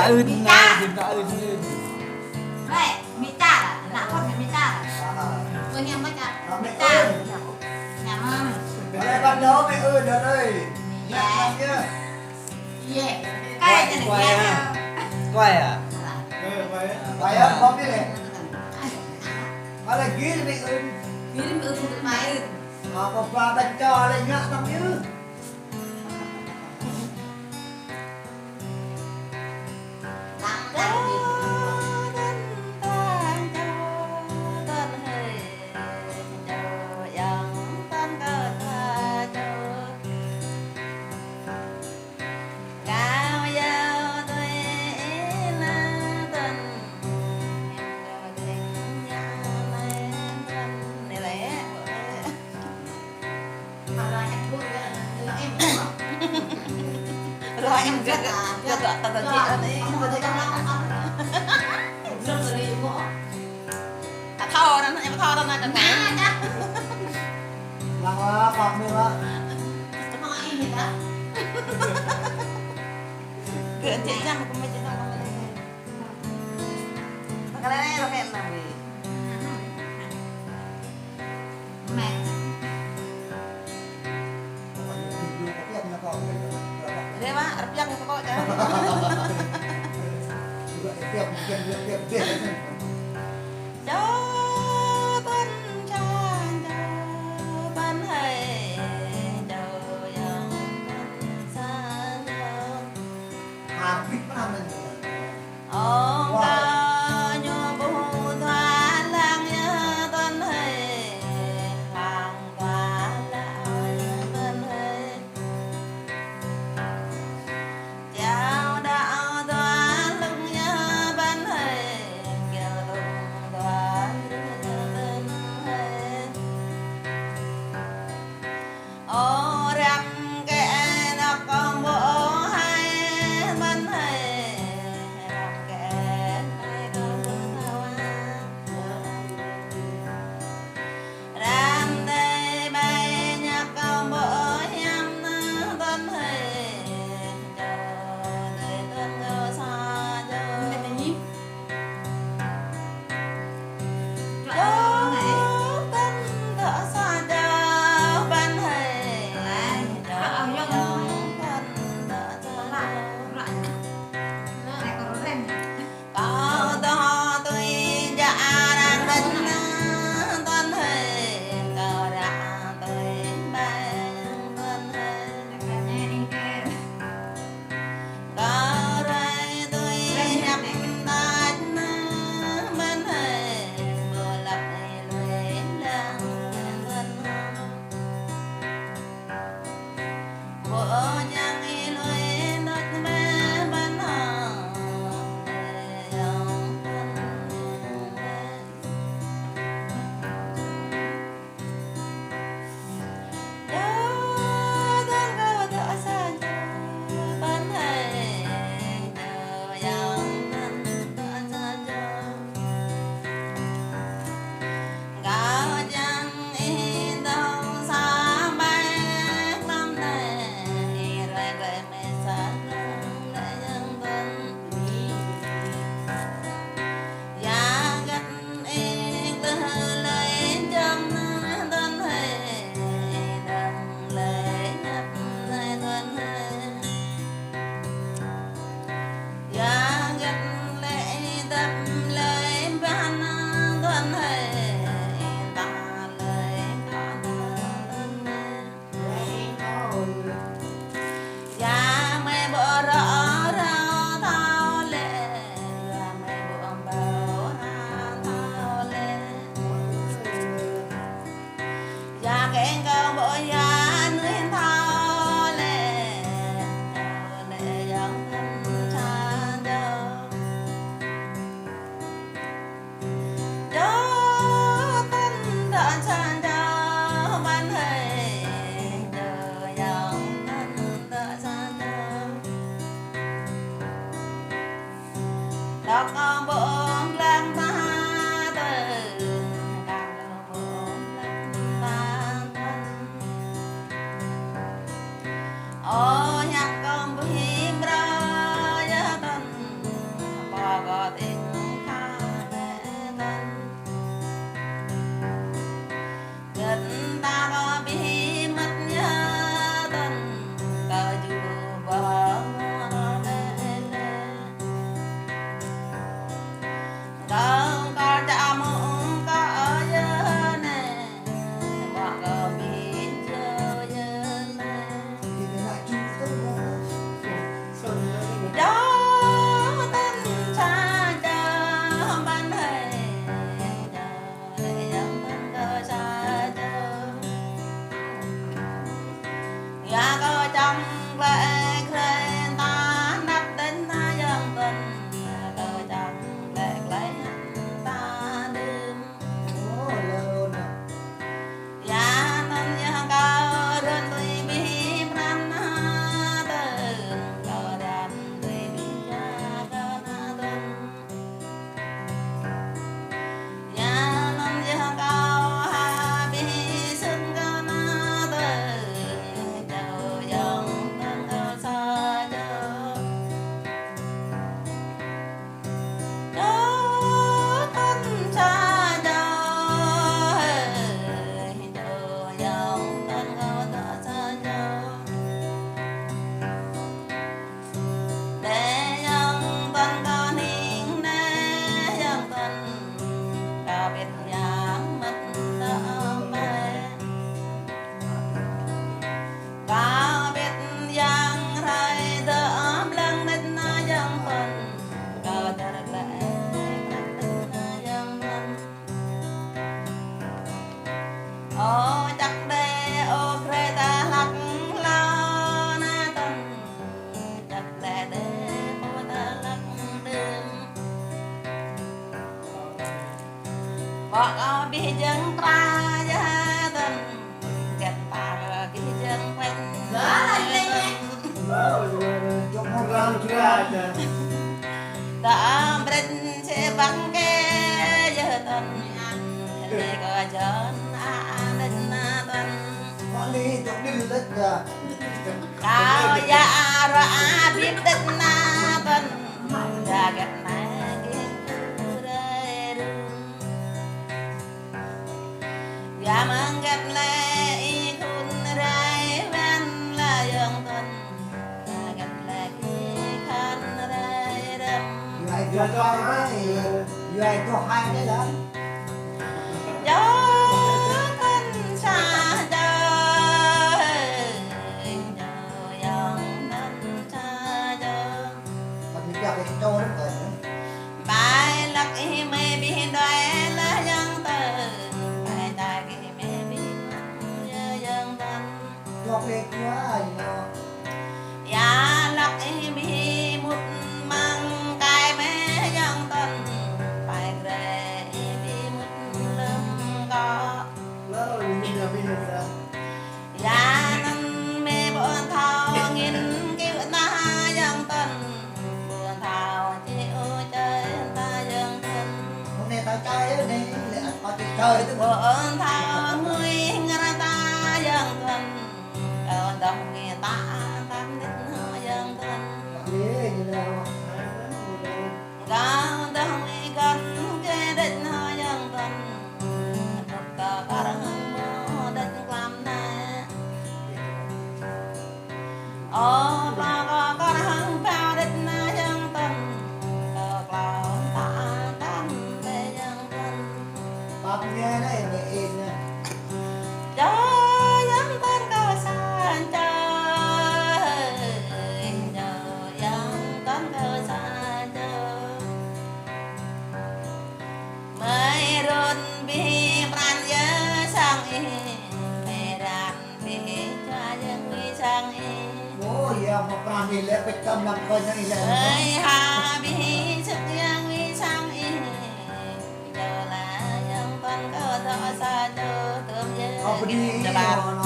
ưn này thì nó ưn vậy mi ta là nãy con mi ta tôi nghe mấy cả mi ta nhà mâm ở đây ban đầu mày ưn ở đây dạ nhá dạ cái này quay à quay à phải không không biết này ở đây ghi thì mày ưn ghi đi ưn được mày mà qua đánh cho đây nhá tao chứ rồi em rất là tao chị ở đây không phải tao rất là đi ngõ thò đó em thò đó là cả nhá là còn nữa nói em gì đó cứ chị ra mà cũng mấy chị ra cái này là em làm gì mẹ thế mà ở trong có coi chứ cho bên tràn cho bên hay cho yang xa ông ta nhô bù thoa lang nhớ bên hay hàng thoa lão bên hay chào đạo thoa lưng nhớ bên hay có biết dân ta gia tân gạt ta biết dân quen Đó là gì đấy? Trong không ra chưa à? ta bên sẽ băng kê gia tân thì có chân đến tân Họ đi trong đi rất là cao ya ra biết đến tân ra gạt này ya mang gạt lại khôn rai ven là dân tân ra gạt lại khăn rai đâm Người cho hai đấy, người cho hai đấy đó. gió tân xa trời nhờ dòng tân xa trời Còn mình gặp cái trâu nó cần nữa. bài lạc y mê bi đoái là dân tử bài đại kỳ mê bi dân tân Cho cái quá nhỏ. ya lạc y bi một mang cài mê dân tân bài rề bi một lâm có Nó bây giờ ra. ya năn mê bọn thao nghìn kêu ta dân tân buồn thao chịu chơi ta dân tân Hôm nay tao chơi ở đây là có chơi chơi tức là buồn thao người ra ta dân tân ở đồng nghe ta tam đích dân tân thế như nào. cao đồng nghe gần cái đích dân tân một cờ cả mơ đích làm nè ô có hăng bao đích dân tân cờ cloud ta tam đích dân tân Bắp nghe đấy mẹ in nè. cho dân tân cao san trời nhờ dân tân cao san trời mấy rôn bi bran nhớ sang y mẹ đàn bi cha dân bi sang y Ôi giờ một bàn thì lẽ phải cầm làm coi như là ơi ha bi sức dân bi sang y giờ là dân tân cao thọ sa trời tươm Học đi giờ bà còn